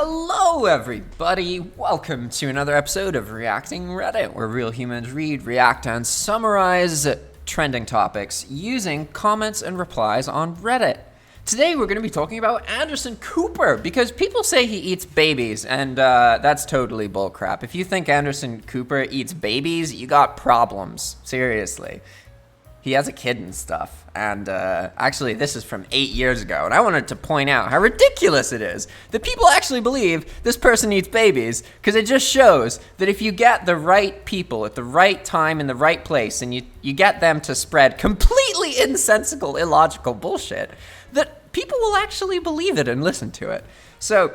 Hello, everybody. Welcome to another episode of Reacting Reddit, where real humans read, react, and summarize trending topics using comments and replies on Reddit. Today, we're going to be talking about Anderson Cooper, because people say he eats babies, and that's totally bullcrap. If you think Anderson Cooper eats babies, you got problems. Seriously. He has a kid and stuff, and actually this is from 8 years ago, and I wanted to point out how ridiculous it is that people actually believe this person eats babies, because it just shows that if you get the right people at the right time in the right place, and you get them to spread completely insensical, illogical bullshit, that people will actually believe it and listen to it. So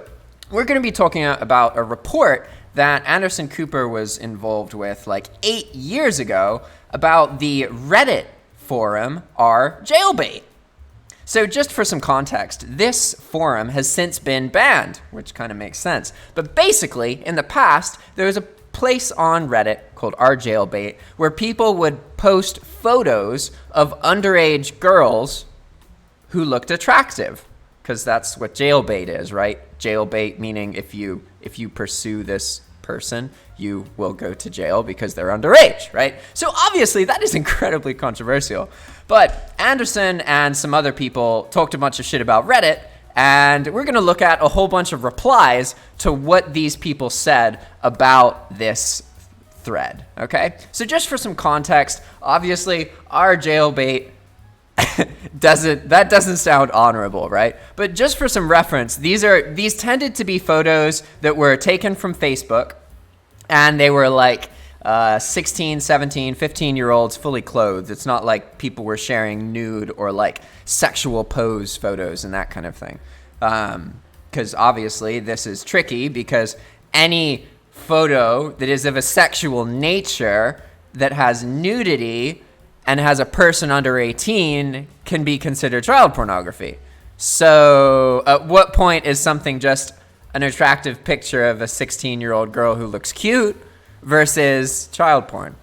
we're going to be talking about a report that Anderson Cooper was involved with like 8 years ago about the Reddit forum r/jailbait. So just for some context, this forum has since been banned, which kind of makes sense. But basically, in the past, there was a place on Reddit called r/jailbait where people would post photos of underage girls who looked attractive, because that's what jailbait is, right? Jailbait meaning if you pursue this person, you will go to jail because they're underage, right? So obviously that is incredibly controversial. But Anderson and some other people talked a bunch of shit about Reddit, and we're going to look at a whole bunch of replies to what these people said about this thread, okay? So just for some context, obviously r/jailbait doesn't sound honorable, right? But just for some reference, these tended to be photos that were taken from Facebook, and they were like 16, 17, 15-year-olds fully clothed. It's not like people were sharing nude or like sexual pose photos and that kind of thing. Because obviously this is tricky, because any photo that is of a sexual nature that has nudity and has a person under 18 can be considered child pornography. So at what point is something just an attractive picture of a 16-year-old girl who looks cute versus child porn?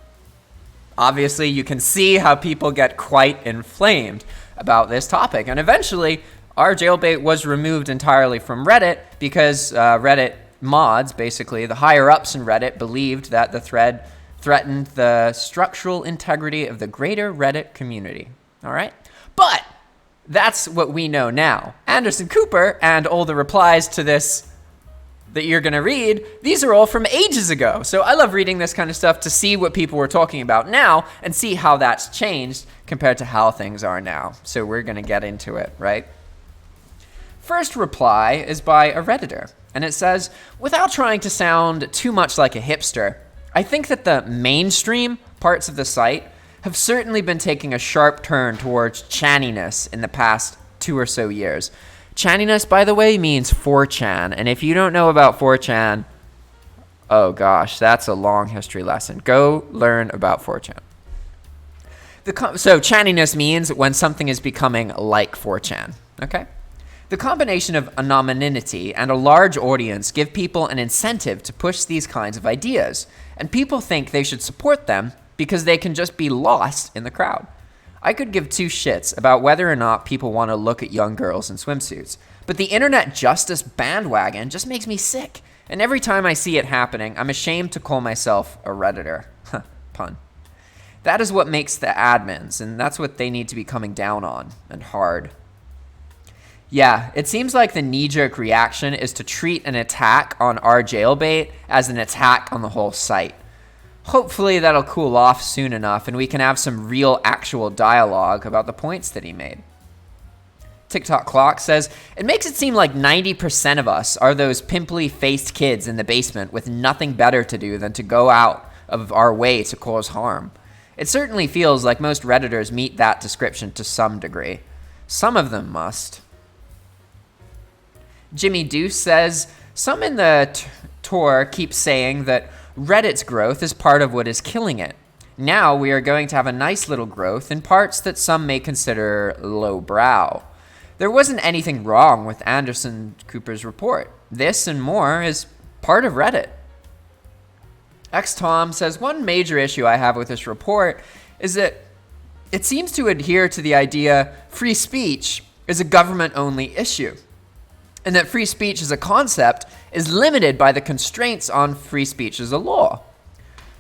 Obviously, you can see how people get quite inflamed about this topic. And eventually, r/jailbait was removed entirely from Reddit because Reddit mods, basically the higher-ups in Reddit, believed that the thread threatened the structural integrity of the greater Reddit community. All right? But that's what we know now. Anderson Cooper and all the replies to this that you're going to read, these are all from ages ago. So I love reading this kind of stuff to see what people were talking about now and see how that's changed compared to how things are now. So we're going to get into it, right? First reply is by a Redditor, and it says, "Without trying to sound too much like a hipster, I think that the mainstream parts of the site have certainly been taking a sharp turn towards channiness in the past 2 or so years." Channiness, by the way, means 4chan. And if you don't know about 4chan, oh gosh, that's a long history lesson. Go learn about 4chan. So channiness means when something is becoming like 4chan, okay? The combination of anonymity and a large audience give people an incentive to push these kinds of ideas, and people think they should support them because they can just be lost in the crowd. I could give two shits about whether or not people want to look at young girls in swimsuits, but the internet justice bandwagon just makes me sick, and every time I see it happening, I'm ashamed to call myself a Redditor. Pun. That is what makes the admins, and that's what they need to be coming down on, and hard. Yeah, it seems like the knee-jerk reaction is to treat an attack on r/jailbait as an attack on the whole site. Hopefully that'll cool off soon enough and we can have some real actual dialogue about the points that he made. TikTok Clock says, "It makes it seem like 90% of us are those pimply-faced kids in the basement with nothing better to do than to go out of our way to cause harm. It certainly feels like most Redditors meet that description to some degree. Some of them must." Jimmy Deuce says, "Some in the tour keep saying that Reddit's growth is part of what is killing it. Now we are going to have a nice little growth in parts that some may consider lowbrow. There wasn't anything wrong with Anderson Cooper's report. This and more is part of Reddit." XTom says, "One major issue I have with this report is that it seems to adhere to the idea free speech is a government-only issue. and that free speech as a concept is limited by the constraints on free speech as a law.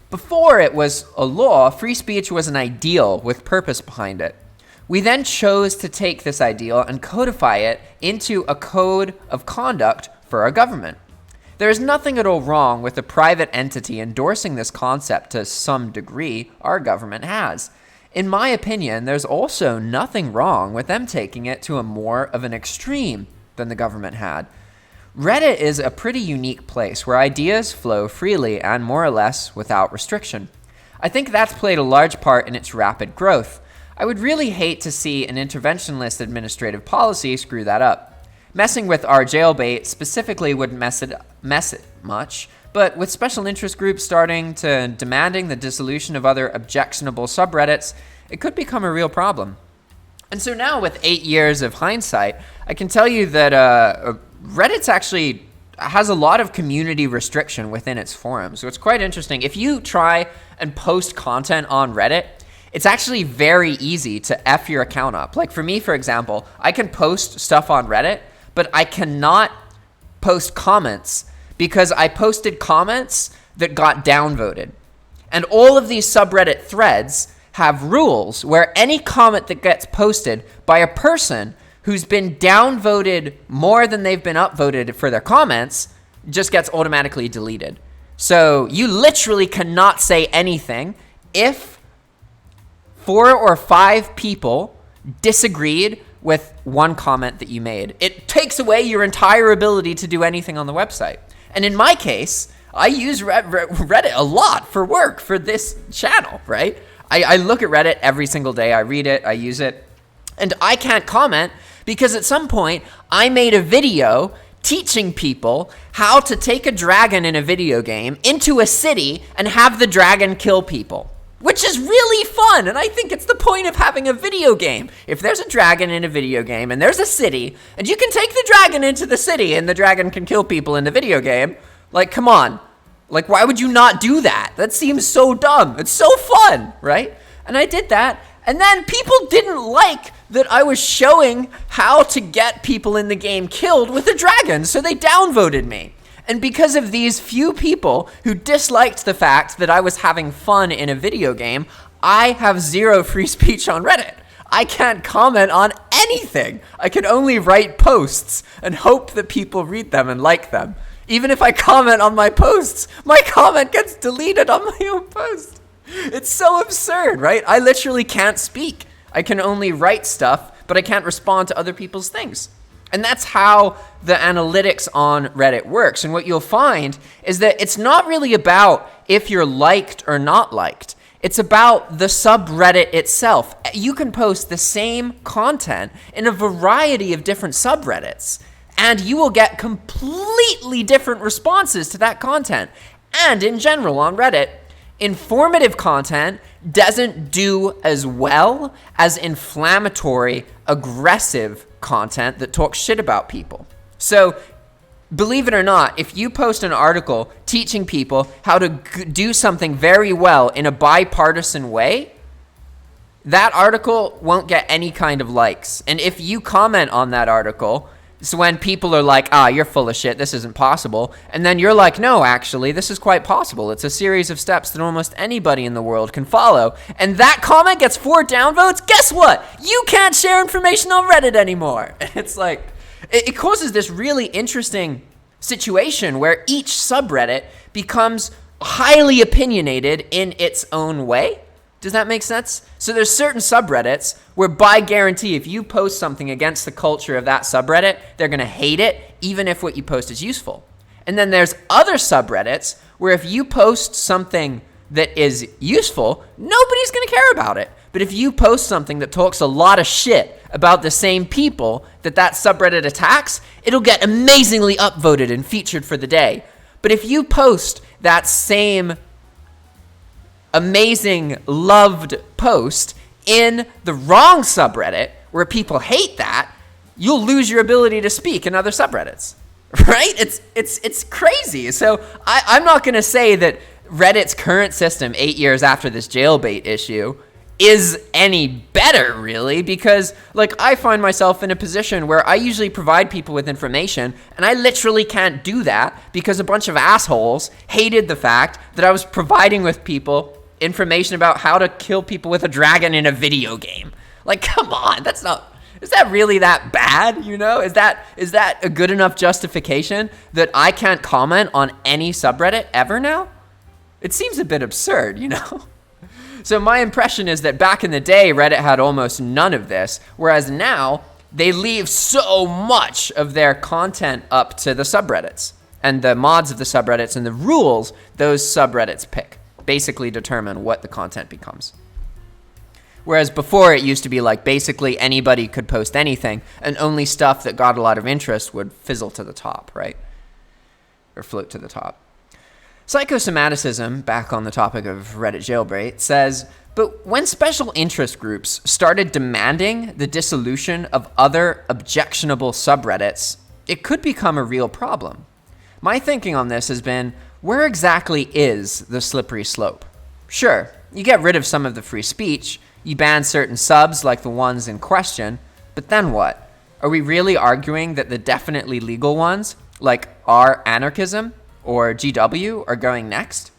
Before it was a law, free speech was an ideal with purpose behind it. We then chose to take this ideal and codify it into a code of conduct for our government. There is nothing at all wrong with a private entity endorsing this concept to some degree our government has. In my opinion, there's also nothing wrong with them taking it to a more of an extreme than the government had. Reddit is a pretty unique place where ideas flow freely and more or less without restriction. I think that's played a large part in its rapid growth. I would really hate to see an interventionist administrative policy screw that up. Messing with our jailbait specifically wouldn't mess it much, but with special interest groups starting to demanding the dissolution of other objectionable subreddits, it could become a real problem. And so now, with 8 years of hindsight, I can tell you that Reddit's actually has a lot of community restriction within its forums. So it's quite interesting. If you try and post content on Reddit, it's actually very easy to F your account up. Like for me, for example, I can post stuff on Reddit, but I cannot post comments because I posted comments that got downvoted. And all of these subreddit threads have rules where any comment that gets posted by a person who's been downvoted more than they've been upvoted for their comments just gets automatically deleted. So you literally cannot say anything if 4 or 5 people disagreed with one comment that you made. It takes away your entire ability to do anything on the website. And in my case, I use Reddit a lot for work for this channel, right? I look at Reddit every single day. I read it, I use it, and I can't comment because at some point I made a video teaching people how to take a dragon in a video game into a city and have the dragon kill people, which is really fun. And I think it's the point of having a video game. If there's a dragon in a video game and there's a city and you can take the dragon into the city and the dragon can kill people in the video game, like, come on. Like, why would you not do that? That seems so dumb. It's so fun, right? And I did that. And then people didn't like that I was showing how to get people in the game killed with a dragon, so they downvoted me. And because of these few people who disliked the fact that I was having fun in a video game, I have zero free speech on Reddit. I can't comment on anything. I can only write posts and hope that people read them and like them. Even if I comment on my posts, my comment gets deleted on my own post. It's so absurd, right? I literally can't speak. I can only write stuff, but I can't respond to other people's things. And that's how the analytics on Reddit works. And what you'll find is that it's not really about if you're liked or not liked. It's about the subreddit itself. You can post the same content in a variety of different subreddits, and you will get completely different responses to that content. And in general on Reddit, informative content doesn't do as well as inflammatory, aggressive content that talks shit about people. So, believe it or not, if you post an article teaching people how to do something very well in a bipartisan way, that article won't get any kind of likes. And if you comment on that article, so when people are like, you're full of shit, this isn't possible, and then you're like, no, actually, this is quite possible. It's a series of steps that almost anybody in the world can follow, and that comment gets 4 downvotes, guess what? You can't share information on Reddit anymore. It's like, it causes this really interesting situation where each subreddit becomes highly opinionated in its own way. Does that make sense? So there's certain subreddits where by guarantee, if you post something against the culture of that subreddit, they're going to hate it, even if what you post is useful. And then there's other subreddits where if you post something that is useful, nobody's going to care about it. But if you post something that talks a lot of shit about the same people that subreddit attacks, it'll get amazingly upvoted and featured for the day. But if you post that same amazing, loved post in the wrong subreddit where people hate that, you'll lose your ability to speak in other subreddits, right? It's crazy. So I'm not going to say that Reddit's current system 8 years after this jailbait issue is any better, really, because like I find myself in a position where I usually provide people with information, and I literally can't do that because a bunch of assholes hated the fact that I was providing with people information about how to kill people with a dragon in a video game. Like, come on, is that really that bad? You know, is that a good enough justification that I can't comment on any subreddit ever now? It seems a bit absurd, you know? So my impression is that back in the day, Reddit had almost none of this, whereas now they leave so much of their content up to the subreddits, and the mods of the subreddits and the rules those subreddits pick basically determine what the content becomes. Whereas before it used to be like basically anybody could post anything, and only stuff that got a lot of interest would fizzle to the top, right? Or float to the top. Psychosomaticism, back on the topic of Reddit jailbait, says, but when special interest groups started demanding the dissolution of other objectionable subreddits, it could become a real problem. My thinking on this has been, where exactly is the slippery slope? Sure, you get rid of some of the free speech, you ban certain subs like the ones in question, but then what? Are we really arguing that the definitely legal ones, like r-anarchism or GW, are going next?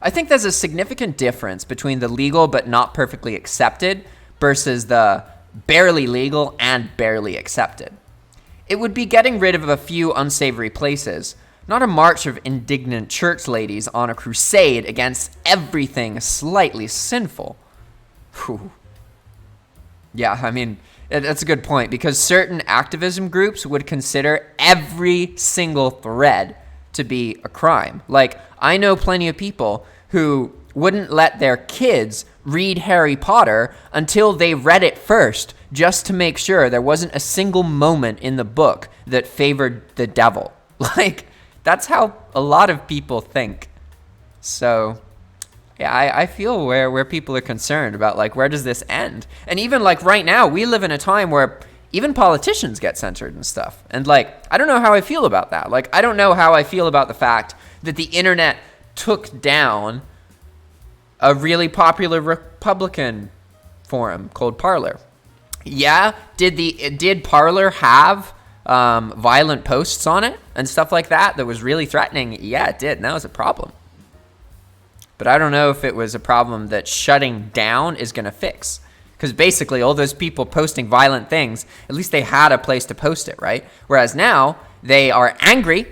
I think there's a significant difference between the legal but not perfectly accepted versus the barely legal and barely accepted. It would be getting rid of a few unsavory places, not a march of indignant church ladies on a crusade against everything slightly sinful. Whew. Yeah, I mean, that's a good point, because certain activism groups would consider every single thread to be a crime. Like, I know plenty of people who wouldn't let their kids read Harry Potter until they read it first, just to make sure there wasn't a single moment in the book that favored the devil. Like, that's how a lot of people think. So, yeah, I feel where people are concerned about, like, where does this end? And even, like, right now, we live in a time where even politicians get censored and stuff. And, like, I don't know how I feel about that. Like, I don't know how I feel about the fact that the internet took down a really popular Republican forum called Parler. Yeah, did Parler have violent posts on it and stuff like that was really threatening? Yeah, it did, and that was a problem. But I don't know if it was a problem that shutting down is going to fix. Because basically all those people posting violent things, at least they had a place to post it, right? Whereas now, they are angry,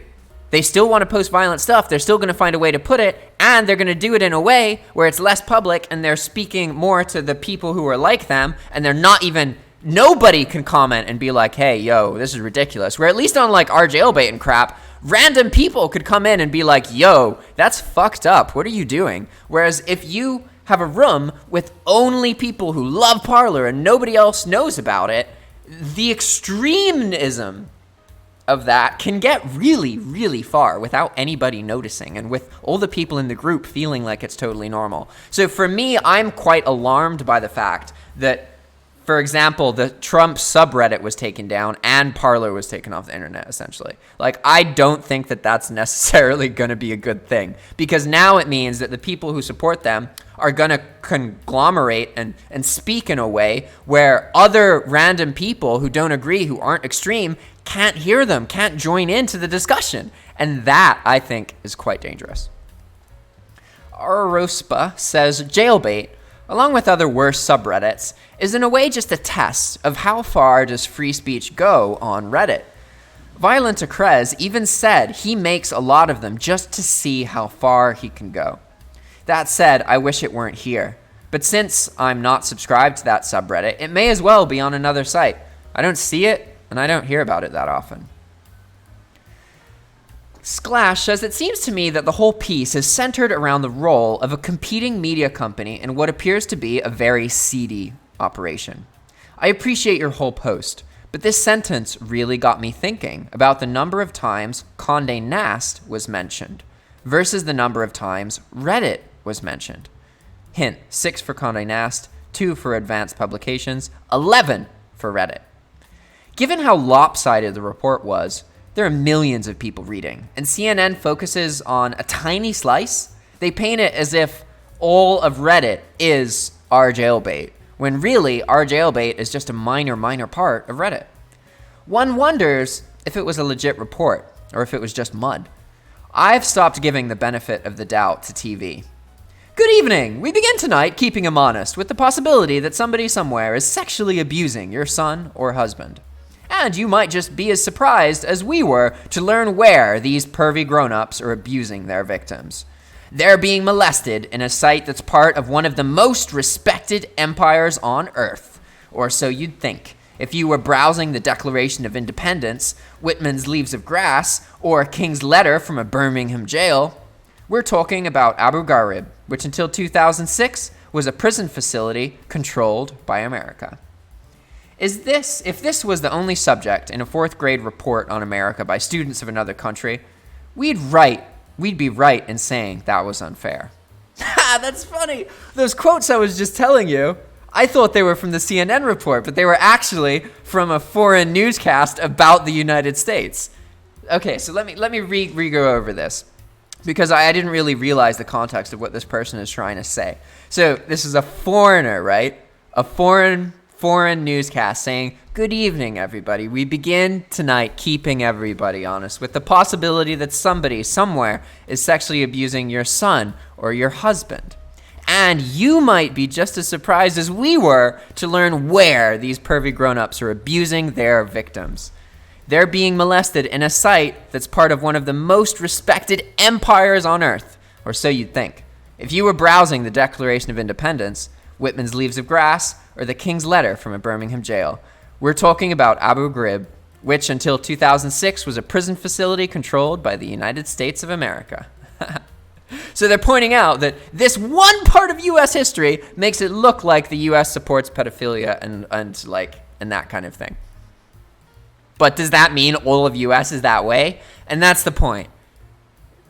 they still want to post violent stuff, they're still going to find a way to put it, and they're going to do it in a way where it's less public, and they're speaking more to the people who are like them, and they're not even, nobody can comment and be like, hey, yo, this is ridiculous. Where at least on like our jailbait and crap, random people could come in and be like, yo, that's fucked up, what are you doing? Whereas if you have a room with only people who love Parler and nobody else knows about it, the extremism of that can get really, really far without anybody noticing and with all the people in the group feeling like it's totally normal. So for me, I'm quite alarmed by the fact that, for example, the Trump subreddit was taken down and Parler was taken off the internet, essentially. Like, I don't think that that's necessarily going to be a good thing, because now it means that the people who support them are going to conglomerate and speak in a way where other random people who don't agree, who aren't extreme, can't hear them, can't join into the discussion. And that, I think, is quite dangerous. Arospa says, jailbait, along with other worse subreddits, is in a way just a test of how far does free speech go on Reddit. Violent Acrez even said he makes a lot of them just to see how far he can go. That said, I wish it weren't here. But since I'm not subscribed to that subreddit, it may as well be on another site. I don't see it, and I don't hear about it that often. Sklash says, it seems to me that the whole piece is centered around the role of a competing media company in what appears to be a very seedy operation. I appreciate your whole post, but this sentence really got me thinking about the number of times Condé Nast was mentioned versus the number of times Reddit was mentioned. Hint, 6 for Condé Nast, 2 for Advanced Publications, 11 for Reddit. Given how lopsided the report was, there are millions of people reading, and CNN focuses on a tiny slice. They paint it as if all of Reddit is our jailbait, when really our jailbait is just a minor part of Reddit. One wonders if it was a legit report or if it was just mud. I've stopped giving the benefit of the doubt to TV. Good evening! We begin tonight keeping him honest with the possibility that somebody somewhere is sexually abusing your son or husband. And you might just be as surprised as we were to learn where these pervy grown-ups are abusing their victims. They're being molested in a site that's part of one of the most respected empires on Earth. Or so you'd think. If you were browsing the Declaration of Independence, Whitman's Leaves of Grass, or King's Letter from a Birmingham jail, we're talking about Abu Ghraib, which until 2006 was a prison facility controlled by America. If this was the only subject in a 4th grade report on America by students of another country, we'd be right in saying that was unfair. That's funny. Those quotes I was just telling you, I thought they were from the CNN report, but they were actually from a foreign newscast about the United States. Okay, so let me re-go over this, because I didn't really realize the context of what this person is trying to say. So this is a foreigner, right? A foreign newscast saying, "Good evening, everybody. We begin tonight keeping everybody honest with the possibility that somebody somewhere is sexually abusing your son or your husband. And you might be just as surprised as we were to learn where these pervy grown-ups are abusing their victims. They're being molested in a site that's part of one of the most respected empires on Earth, or so you'd think. If you were browsing the Declaration of Independence, Whitman's Leaves of Grass, or the King's Letter from a Birmingham jail, we're talking about Abu Ghraib, which until 2006 was a prison facility controlled by the United States of America." So they're pointing out that this one part of U.S. history makes it look like the U.S. supports pedophilia and that kind of thing. But does that mean all of U.S. is that way? And that's the point.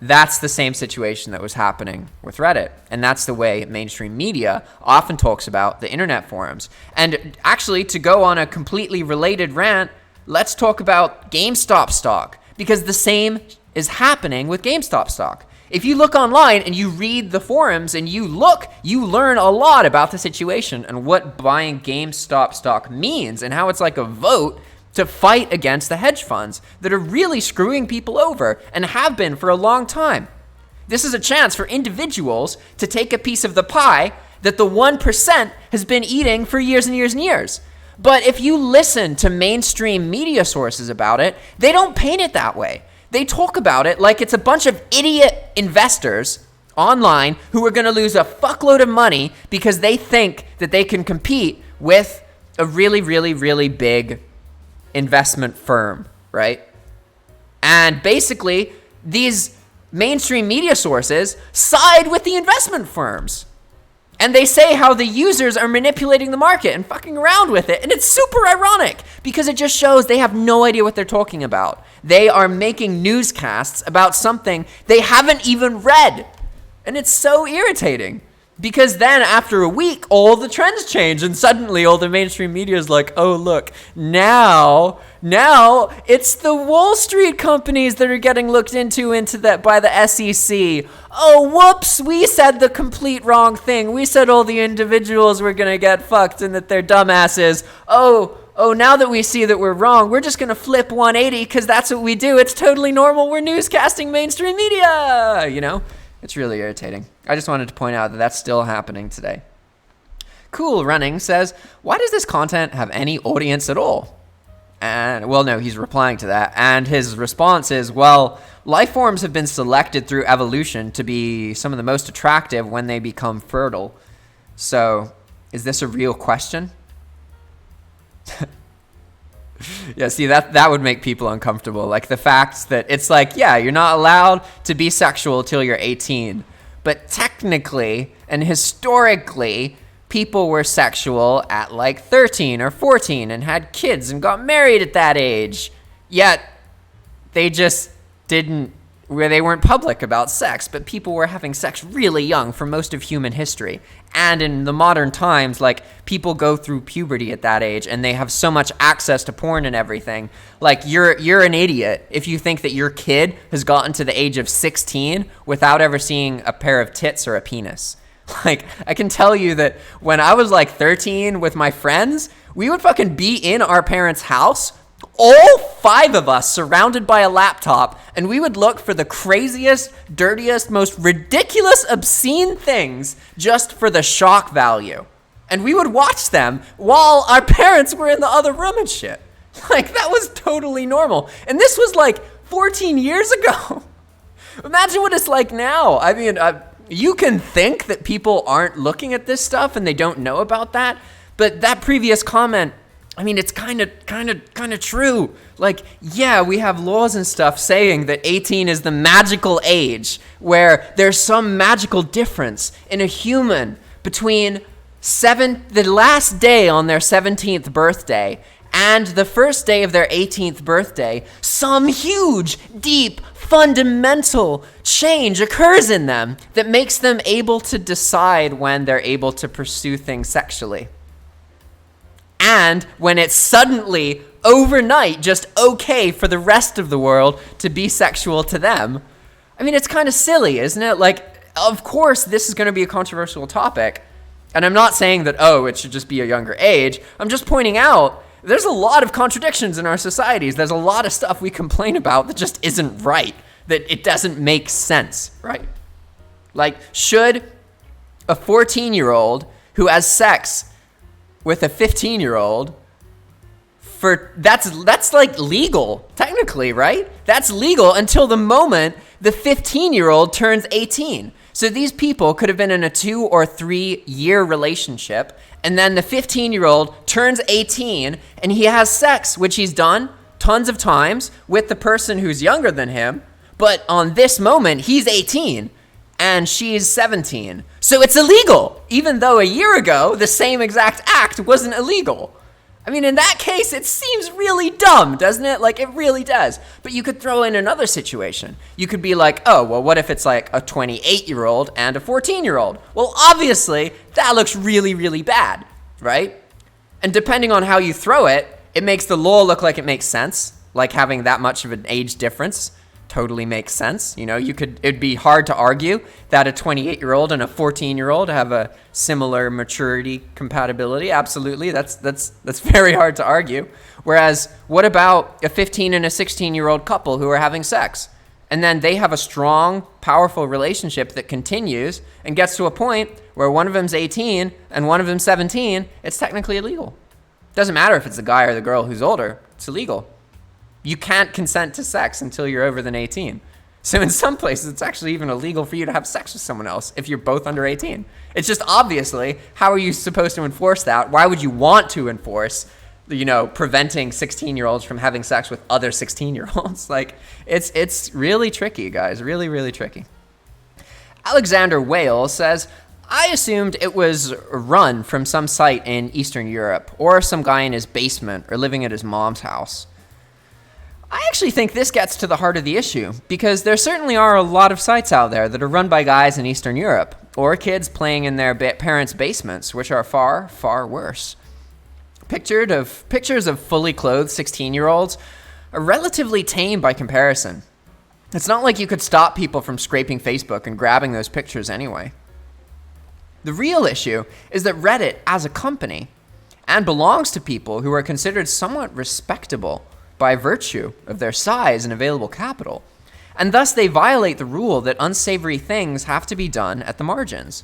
That's the same situation that was happening with Reddit. And that's the way mainstream media often talks about the internet forums. And actually, to go on a completely related rant, let's talk about GameStop stock, because the same is happening with GameStop stock. If you look online and you read the forums and you learn a lot about the situation and what buying GameStop stock means and how it's like a vote to fight against the hedge funds that are really screwing people over and have been for a long time. This is a chance for individuals to take a piece of the pie that the 1% has been eating for years and years and years. But if you listen to mainstream media sources about it, they don't paint it that way. They talk about it like it's a bunch of idiot investors online who are going to lose a fuckload of money because they think that they can compete with a really, really, really big investment firm, right? And basically, these mainstream media sources side with the investment firms. And they say how the users are manipulating the market and fucking around with it. And it's super ironic because it just shows they have no idea what they're talking about. They are making newscasts about something they haven't even read. And it's so irritating because then after a week, all the trends change and suddenly all the mainstream media is like, oh, look, now it's the Wall Street companies that are getting looked into that by the SEC. Oh, whoops, we said the complete wrong thing. We said all the individuals were going to get fucked and that they're dumbasses. Oh, now that we see that we're wrong, we're just going to flip 180 because that's what we do. It's totally normal. We're newscasting mainstream media, you know? It's really irritating. I just wanted to point out that that's still happening today. Cool Running says, why does this content have any audience at all? And, well, no, he's replying to that. And his response is, well, life forms have been selected through evolution to be some of the most attractive when they become fertile. So, is this a real question? Yeah, see, that would make people uncomfortable. Like the fact that it's like, yeah, you're not allowed to be sexual till you're 18. But technically and historically, people were sexual at like 13 or 14 and had kids and got married at that age. Yet they just they weren't public about sex, but people were having sex really young for most of human history. And in the modern times, like, people go through puberty at that age and they have so much access to porn and everything. Like, you're an idiot if you think that your kid has gotten to the age of 16 without ever seeing a pair of tits or a penis. Like, I can tell you that when I was like 13 with my friends, we would fucking be in our parents' house, all 5 of us surrounded by a laptop, and we would look for the craziest, dirtiest, most ridiculous, obscene things just for the shock value. And we would watch them while our parents were in the other room and shit. Like, that was totally normal. And this was like 14 years ago. Imagine what it's like now. I mean, you can think that people aren't looking at this stuff and they don't know about that, but that previous comment, I mean, it's kind of true. Like, yeah, we have laws and stuff saying that 18 is the magical age where there's some magical difference in a human between the last day on their 17th birthday and the first day of their 18th birthday. Some huge, deep, fundamental change occurs in them that makes them able to decide when they're able to pursue things sexually. And when it's suddenly, overnight, just okay for the rest of the world to be sexual to them. I mean, it's kind of silly, isn't it? Like, of course, this is going to be a controversial topic. And I'm not saying that, it should just be a younger age. I'm just pointing out there's a lot of contradictions in our societies. There's a lot of stuff we complain about that just isn't right, that it doesn't make sense, right? Like, should a 14-year-old who has sex with a 15-year-old, that's like legal, technically, right? That's legal until the moment the 15-year-old turns 18. So these people could have been in a 2 or 3 year relationship, and then the 15-year-old turns 18 and he has sex, which he's done tons of times with the person who's younger than him. But on this moment, he's 18 and she's 17. So it's illegal, even though a year ago, the same exact act wasn't illegal. I mean, in that case, it seems really dumb, doesn't it? Like, it really does. But you could throw in another situation. You could be like, what if it's like a 28-year-old and a 14-year-old? Well, obviously, that looks really, really bad, right? And depending on how you throw it, it makes the law look like it makes sense. Like, having that much of an age difference totally makes sense. You know, it'd be hard to argue that a 28-year-old and a 14-year-old have a similar maturity compatibility. Absolutely. That's very hard to argue. Whereas, what about a 15 and a 16-year-old couple who are having sex? And then they have a strong, powerful relationship that continues and gets to a point where one of them's 18 and one of them's 17. It's technically illegal. Doesn't matter if it's the guy or the girl who's older. It's illegal. You can't consent to sex until you're over than 18. So in some places, it's actually even illegal for you to have sex with someone else if you're both under 18. It's just obviously, how are you supposed to enforce that? Why would you want to enforce, preventing 16-year-olds from having sex with other 16-year-olds? Like, it's really tricky, guys. Really, really tricky. Alexander Whale says, I assumed it was run from some site in Eastern Europe or some guy in his basement or living at his mom's house. I actually think this gets to the heart of the issue, because there certainly are a lot of sites out there that are run by guys in Eastern Europe, or kids playing in their parents' basements, which are far, far worse. Pictures of fully clothed 16-year-olds are relatively tame by comparison. It's not like you could stop people from scraping Facebook and grabbing those pictures anyway. The real issue is that Reddit, as a company, and belongs to people who are considered somewhat respectable by virtue of their size and available capital, and thus they violate the rule that unsavory things have to be done at the margins.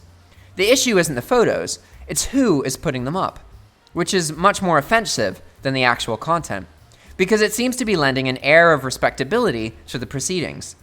The issue isn't the photos, it's who is putting them up, which is much more offensive than the actual content, because it seems to be lending an air of respectability to the proceedings.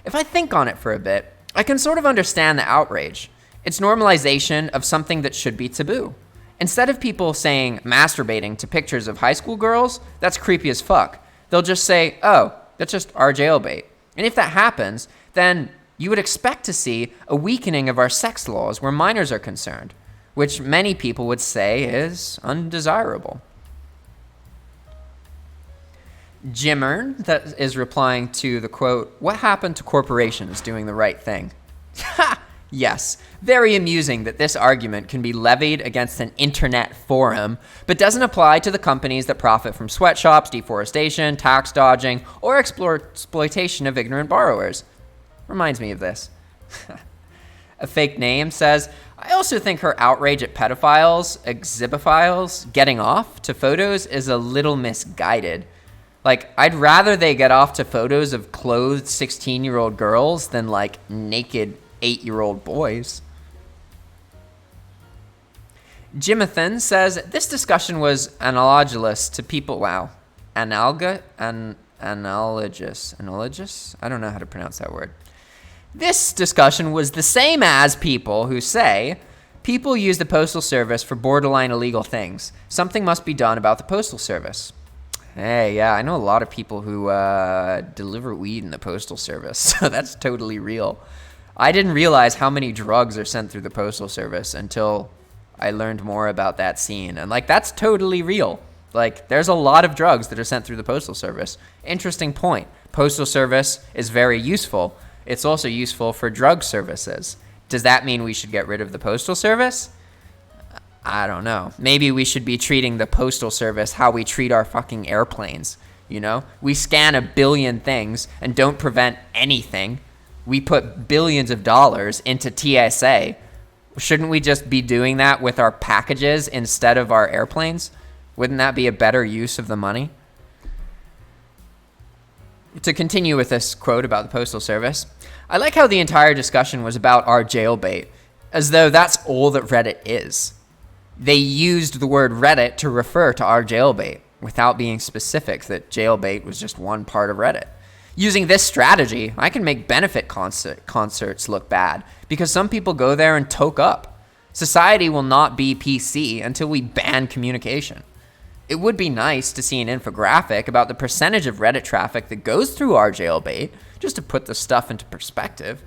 If I think on it for a bit, I can sort of understand the outrage. It's normalization of something that should be taboo. Instead of people saying masturbating to pictures of high school girls, that's creepy as fuck. They'll just say, that's just our jailbait. And if that happens, then you would expect to see a weakening of our sex laws where minors are concerned, which many people would say is undesirable. Jimmern, that is replying to the quote, what happened to corporations doing the right thing? Ha! Yes, very amusing that this argument can be levied against an internet forum, but doesn't apply to the companies that profit from sweatshops, deforestation, tax dodging, or exploitation of ignorant borrowers. Reminds me of this. A fake name says, I also think her outrage at pedophiles, exhibophiles, getting off to photos is a little misguided. Like, I'd rather they get off to photos of clothed 16-year-old girls than, like, naked 8-year-old boys. Jimathan says, this discussion was analogous to people... Wow. Analogous? I don't know how to pronounce that word. This discussion was the same as people who say, people use the Postal Service for borderline illegal things. Something must be done about the Postal Service. Hey, yeah, I know a lot of people who deliver weed in the Postal Service, so that's totally real. I didn't realize how many drugs are sent through the Postal Service until I learned more about that scene. And, like, that's totally real. Like, there's a lot of drugs that are sent through the Postal Service. Interesting point. Postal Service is very useful. It's also useful for drug services. Does that mean we should get rid of the Postal Service? I don't know. Maybe we should be treating the Postal Service how we treat our fucking airplanes, you know? We scan 1 billion things and don't prevent anything. We put billions of dollars into TSA. Shouldn't we just be doing that with our packages instead of our airplanes? Wouldn't that be a better use of the money? To continue with this quote about the Postal Service, I like how the entire discussion was about our jailbait, as though that's all that Reddit is. They used the word Reddit to refer to our jailbait, without being specific that jailbait was just one part of Reddit. Using this strategy, I can make benefit concerts look bad, because some people go there and toke up. Society will not be PC until we ban communication. It would be nice to see an infographic about the percentage of Reddit traffic that goes through our jailbait, just to put the stuff into perspective.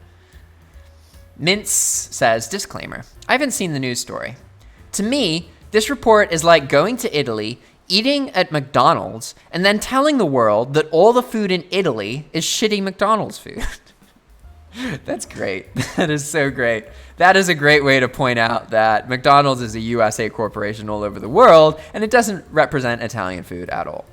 Mince says, disclaimer, I haven't seen the news story. To me, this report is like going to Italy, eating at McDonald's, and then telling the world that all the food in Italy is shitty McDonald's food. That's great. That is so great. That is a great way to point out that McDonald's is a USA corporation all over the world, and it doesn't represent Italian food at all.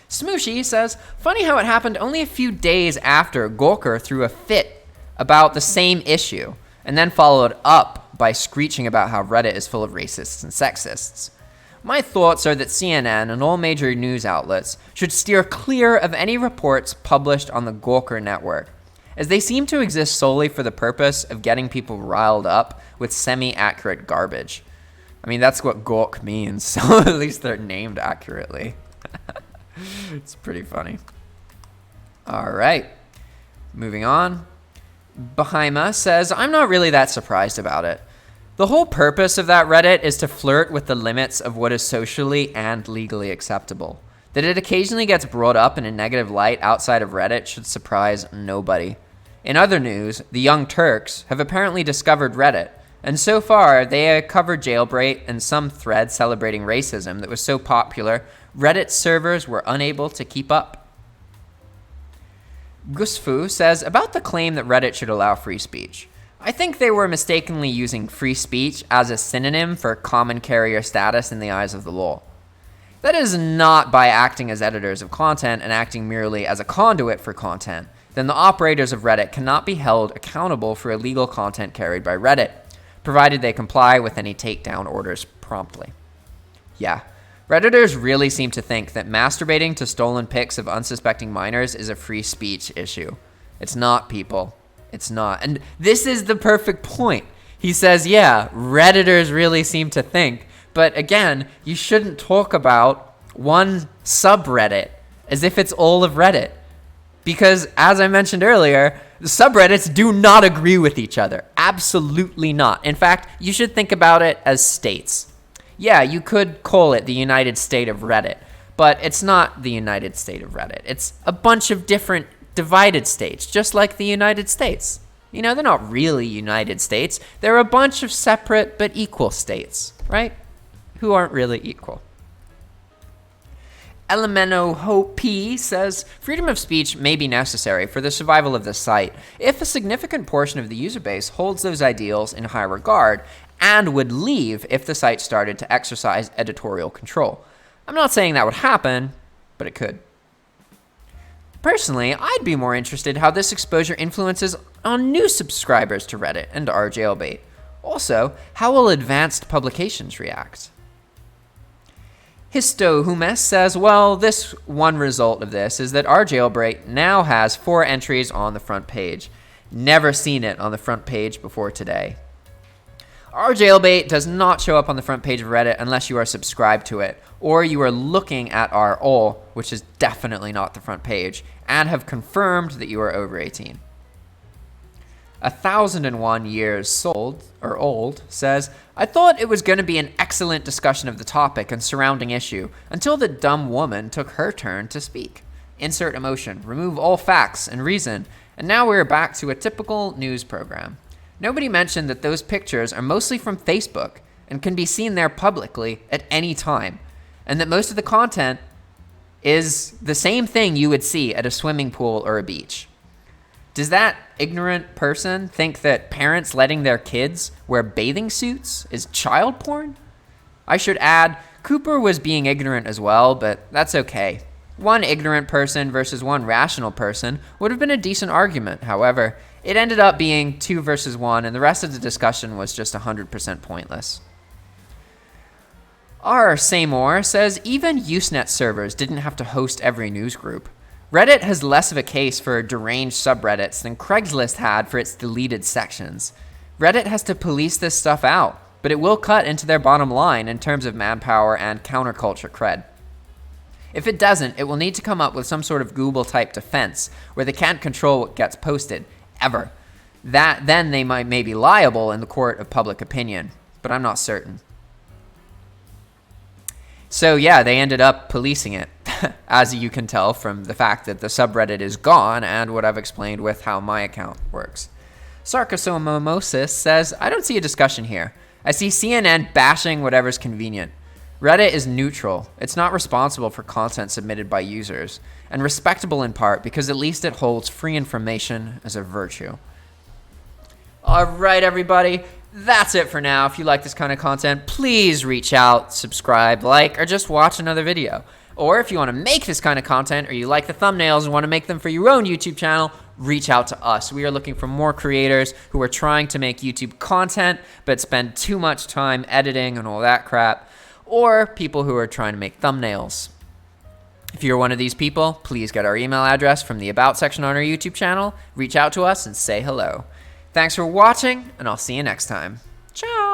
Smooshy says, funny how it happened only a few days after Gawker threw a fit about the same issue, and then followed up by screeching about how Reddit is full of racists and sexists. My thoughts are that CNN and all major news outlets should steer clear of any reports published on the Gawker network, as they seem to exist solely for the purpose of getting people riled up with semi-accurate garbage. I mean, that's what Gawk means, so at least they're named accurately. It's pretty funny. All right, moving on. Bahima says, I'm not really that surprised about it. The whole purpose of that Reddit is to flirt with the limits of what is socially and legally acceptable. That it occasionally gets brought up in a negative light outside of Reddit should surprise nobody. In other news, the Young Turks have apparently discovered Reddit, and so far they have covered jailbait and some thread celebrating racism that was so popular, Reddit servers were unable to keep up. Gusfu says, about the claim that Reddit should allow free speech. I think they were mistakenly using free speech as a synonym for common carrier status in the eyes of the law. That is not by acting as editors of content and acting merely as a conduit for content. Then the operators of Reddit cannot be held accountable for illegal content carried by Reddit, provided they comply with any takedown orders promptly. Yeah, Redditors really seem to think that masturbating to stolen pics of unsuspecting minors is a free speech issue. It's not, people. It's not. And this is the perfect point. He says, yeah, Redditors really seem to think. But again, you shouldn't talk about one subreddit as if it's all of Reddit. Because, as I mentioned earlier, the subreddits do not agree with each other. Absolutely not. In fact, you should think about it as states. Yeah, you could call it the United State of Reddit, but it's not the United State of Reddit. It's a bunch of different divided states, just like the United States. You know, they're not really United States. They're a bunch of separate but equal states, right? Who aren't really equal. Elemento Hope P says, freedom of speech may be necessary for the survival of the site if a significant portion of the user base holds those ideals in high regard and would leave if the site started to exercise editorial control. I'm not saying that would happen, but it could. Personally, I'd be more interested how this exposure influences on new subscribers to Reddit and our jailbait. Also, how will advanced publications react? Histohumes says, well, this one result of this is that our jailbreak now has 4 entries on the front page. Never seen it on the front page before today. Our jailbait does not show up on the front page of Reddit unless you are subscribed to it, or you are looking at our all, which is definitely not the front page, and have confirmed that you are over 18. 1001 years old says, I thought it was going to be an excellent discussion of the topic and surrounding issue until the dumb woman took her turn to speak. Insert emotion, remove all facts and reason, and now we're back to a typical news program. Nobody mentioned that those pictures are mostly from Facebook and can be seen there publicly at any time, and that most of the content is the same thing you would see at a swimming pool or a beach. Does that ignorant person think that parents letting their kids wear bathing suits is child porn? I should add, Cooper was being ignorant as well, but that's okay. One ignorant person versus one rational person would have been a decent argument. However, it ended up being 2 versus 1, and the rest of the discussion was just 100% pointless. R. Seymour says even Usenet servers didn't have to host every news group. Reddit has less of a case for deranged subreddits than Craigslist had for its deleted sections. Reddit has to police this stuff out, but it will cut into their bottom line in terms of manpower and counterculture cred. If it doesn't, it will need to come up with some sort of Google-type defense where they can't control what gets posted, ever. Then they may be liable in the court of public opinion, but I'm not certain. So yeah, they ended up policing it, as you can tell from the fact that the subreddit is gone and what I've explained with how my account works. Sarcosomomosis says, I don't see a discussion here. I see CNN bashing whatever's convenient. Reddit is neutral. It's not responsible for content submitted by users, and respectable in part because at least it holds free information as a virtue. All right, everybody. That's it for now. If you like this kind of content, please reach out, subscribe, like, or just watch another video. Or if you want to make this kind of content or you like the thumbnails and want to make them for your own YouTube channel, reach out to us. We are looking for more creators who are trying to make YouTube content but spend too much time editing and all that crap, or people who are trying to make thumbnails. If you're one of these people, please get our email address from the About section on our YouTube channel, reach out to us, and say hello. Thanks for watching, and I'll see you next time. Ciao!